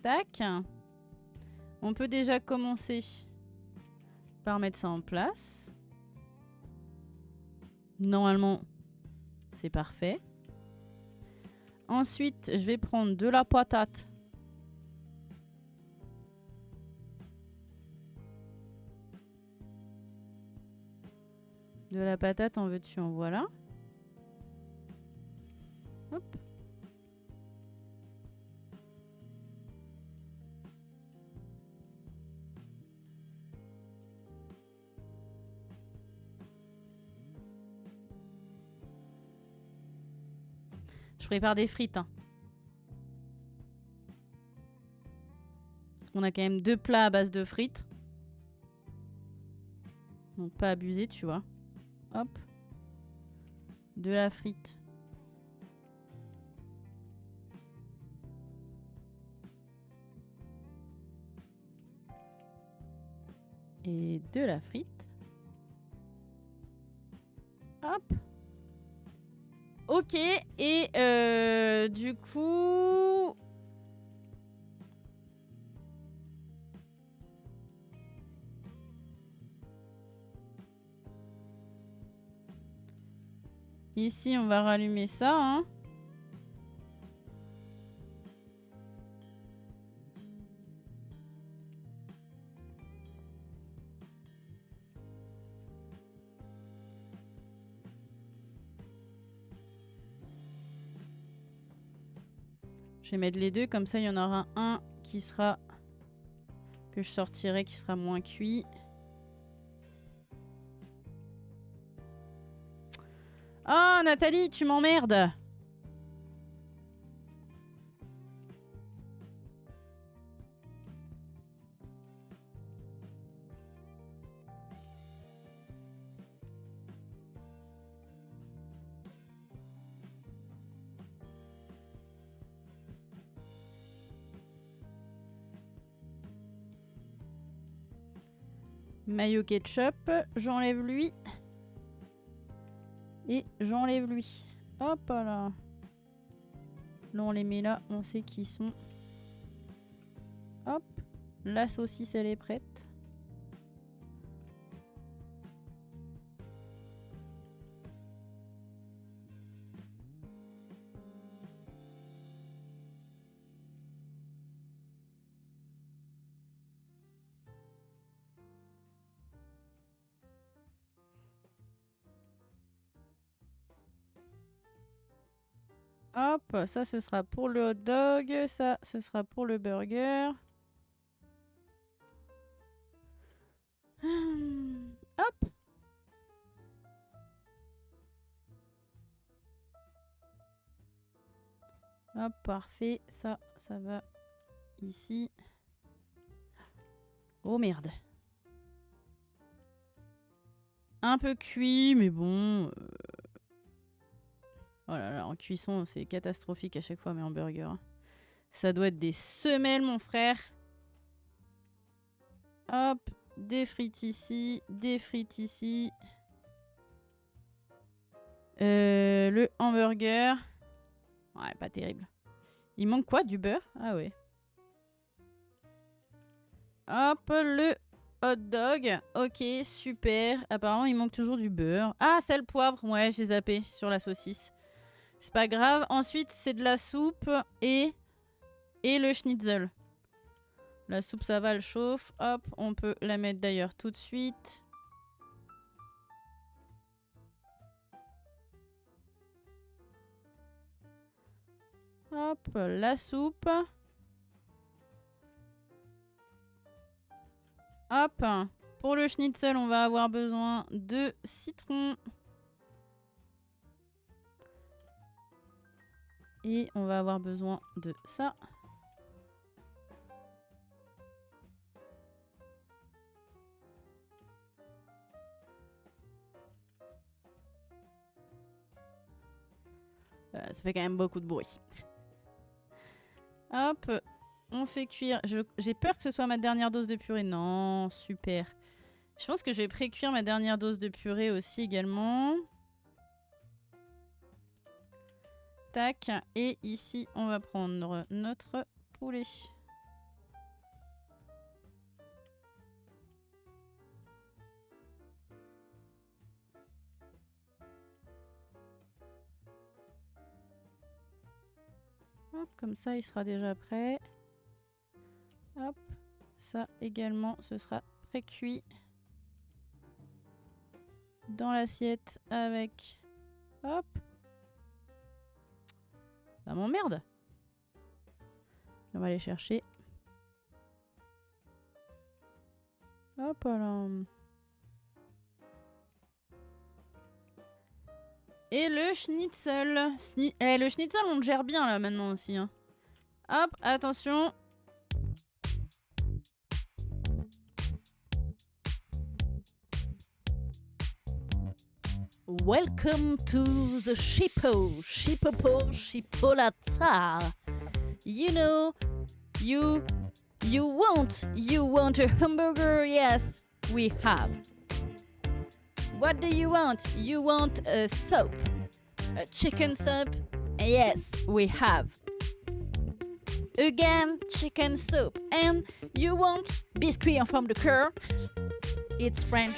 Tac. On peut déjà commencer par mettre ça en place. Normalement, c'est parfait. Ensuite, je vais prendre de la patate. De la patate, en veux-tu, en voilà. Hop. prépare des frites. Hein. Parce qu'on a quand même 2 plats à base de frites. Donc pas abuser, tu vois. Hop. De la frite. Et de la frite. Hop. Ok. Et du coup... Ici, on va rallumer ça, hein. Je vais mettre les deux, comme ça il y en aura un qui sera... que je sortirai, qui sera moins cuit. Oh Nathalie, tu m'emmerdes! Mayo ketchup, j'enlève lui. Et j'enlève lui. Hop là. Là on les met là, on sait qui sont. Hop. La saucisse elle est prête. Hop, ça ce sera pour le hot dog, ça ce sera pour le burger. Hop. Hop, parfait. Ça va ici. Oh merde. Un peu cuit, mais bon... Oh là là, en cuisson, c'est catastrophique à chaque fois, mais en burger. Ça doit être des semelles, mon frère. Hop, des frites ici, des frites ici. Le hamburger. Ouais, pas terrible. Il manque quoi? Du beurre? Ah ouais. Hop, le hot dog. Ok, super. Apparemment, il manque toujours du beurre. Ah, sel, poivre. Ouais, j'ai zappé sur la saucisse. C'est pas grave. Ensuite, c'est de la soupe et le schnitzel. La soupe, ça va, elle chauffe. Hop, on peut la mettre d'ailleurs tout de suite. Hop, la soupe. Hop. Pour le schnitzel, on va avoir besoin de citron. Et on va avoir besoin de ça. Ça fait quand même beaucoup de bruit. Hop, on fait cuire. J'ai peur que ce soit ma dernière dose de purée. Non, super. Je pense que je vais pré-cuire ma dernière dose de purée aussi également. Tac. Et ici, on va prendre notre poulet. Hop, comme ça, il sera déjà prêt. Hop, ça également, ce sera pré-cuit. Dans l'assiette avec... Hop. Ça m'emmerde. On va aller chercher. Hop là. Et le schnitzel. Le schnitzel, on le gère bien là maintenant aussi. Hein. Hop, attention.
Welcome to the Chipolata. You know, you want a hamburger? Yes, we have. What do you want? You want a soup? A chicken soup? Yes, we have. Again, chicken soup. And you want biscuit en forme de cœur? It's French.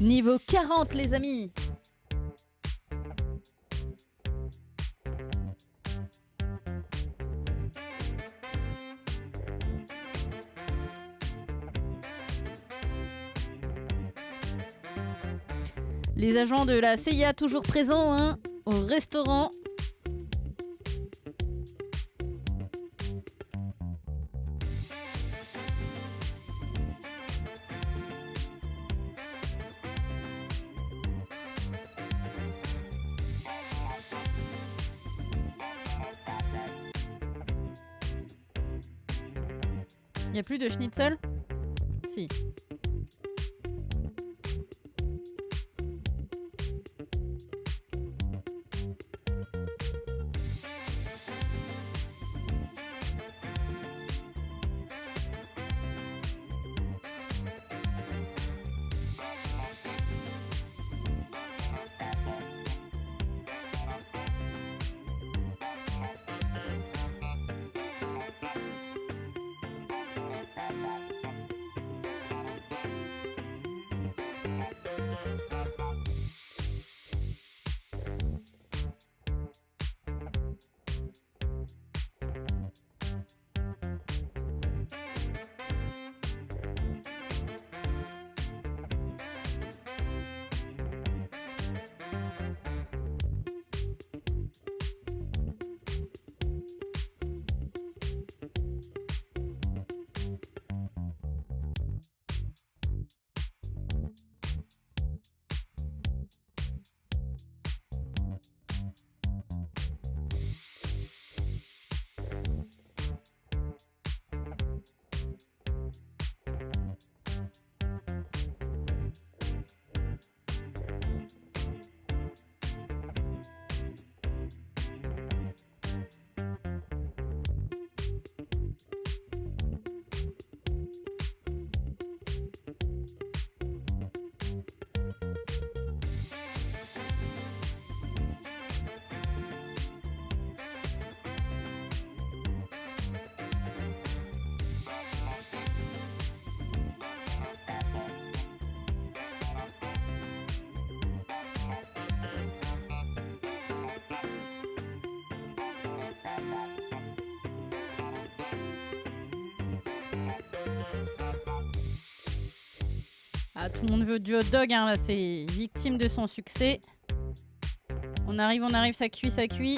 Niveau 40, les amis. Les agents de la CIA toujours présents hein, au restaurant. Il n'y a plus de schnitzel? Si. Ah, tout le monde veut du hot dog, hein, là, c'est victime de son succès. On arrive, ça cuit, ça cuit.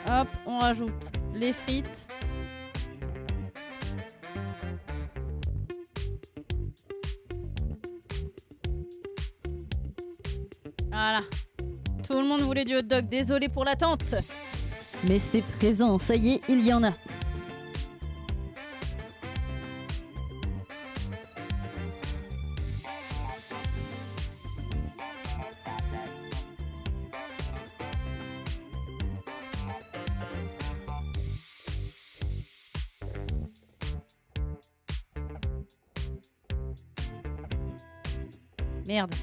Hop, on rajoute les frites. Voilà. Tout le monde voulait du hot dog, désolé pour l'attente. Mais c'est présent, ça y est, il y en a.
Merde.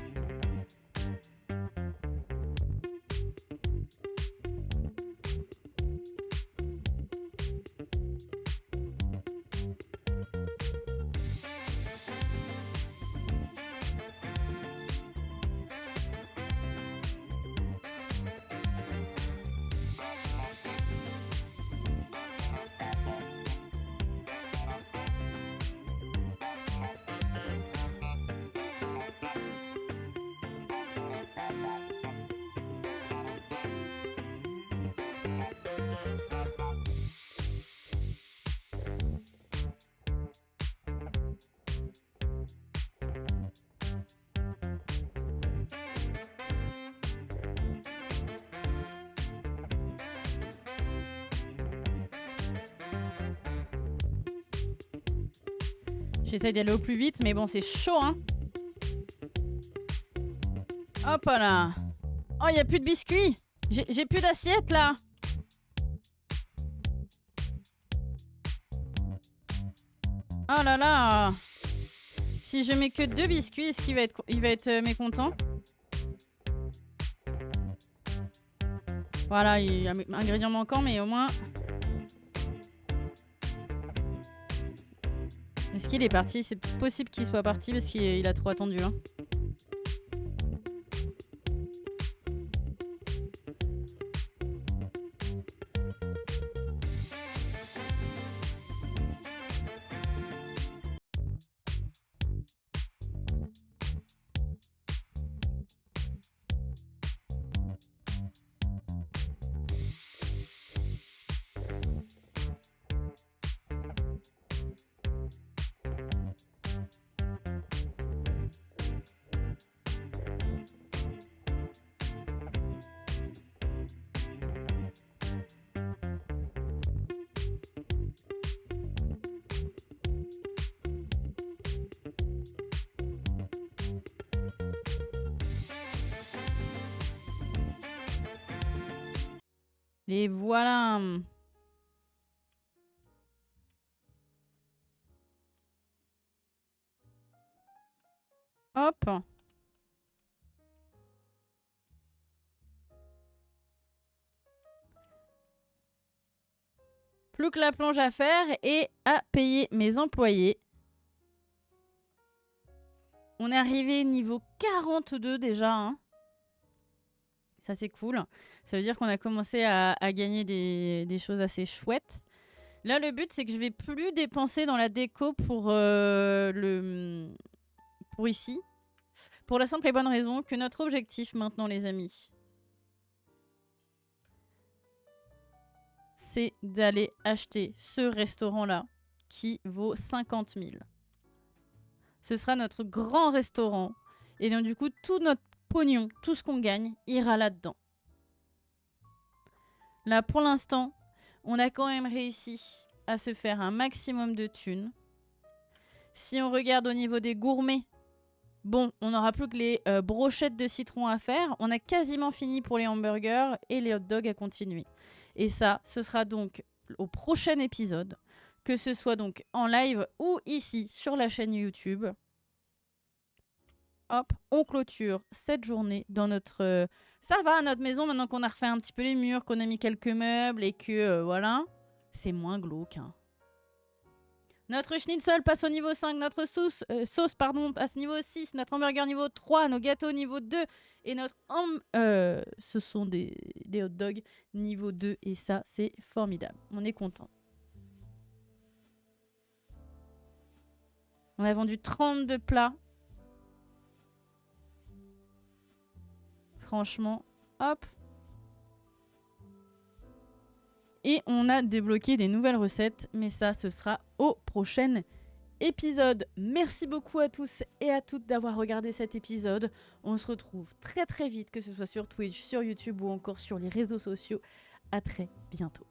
J'essaie d'aller au plus vite, mais bon, c'est chaud, hein. Hop là. Oh, il n'y a plus de biscuits. J'ai plus d'assiette, là. Oh là là. Si je mets que 2 biscuits, est-ce qu'il va être mécontent? Voilà, il y a un ingrédient manquant, mais au moins... Est-ce qu'il est parti? C'est possible qu'il soit parti parce qu'il a trop attendu, hein. Et voilà. Hop. Plus que la plonge à faire et à payer mes employés. On est arrivé niveau 42 déjà, hein. Ça, c'est cool. Ça veut dire qu'on a commencé à gagner des choses assez chouettes. Là, le but, c'est que je vais plus dépenser dans la déco pour ici. Pour la simple et bonne raison que notre objectif maintenant, les amis, c'est d'aller acheter ce restaurant-là qui vaut 50 000. Ce sera notre grand restaurant. Et donc, du coup, tout notre pognon, tout ce qu'on gagne, ira là-dedans. Là, pour l'instant, on a quand même réussi à se faire un maximum de thunes. Si on regarde au niveau des gourmets, bon, on n'aura plus que les brochettes de citron à faire. On a quasiment fini pour les hamburgers et les hot dogs à continuer. Et ça, ce sera donc au prochain épisode, que ce soit donc en live ou ici sur la chaîne YouTube. Hop, on clôture cette journée dans notre... ça va, notre maison, maintenant qu'on a refait un petit peu les murs, qu'on a mis quelques meubles et que, voilà, c'est moins glauque. Hein. Notre schnitzel passe au niveau 5, notre sauce passe niveau 6, notre hamburger niveau 3, nos gâteaux niveau 2 et notre... ce sont des hot dogs niveau 2 et ça, c'est formidable. On est content. On a vendu 32 plats. Franchement, hop. Et on a débloqué des nouvelles recettes, mais ça, ce sera au prochain épisode. Merci beaucoup à tous et à toutes d'avoir regardé cet épisode. On se retrouve très très vite, que ce soit sur Twitch, sur YouTube ou encore sur les réseaux sociaux. À très bientôt.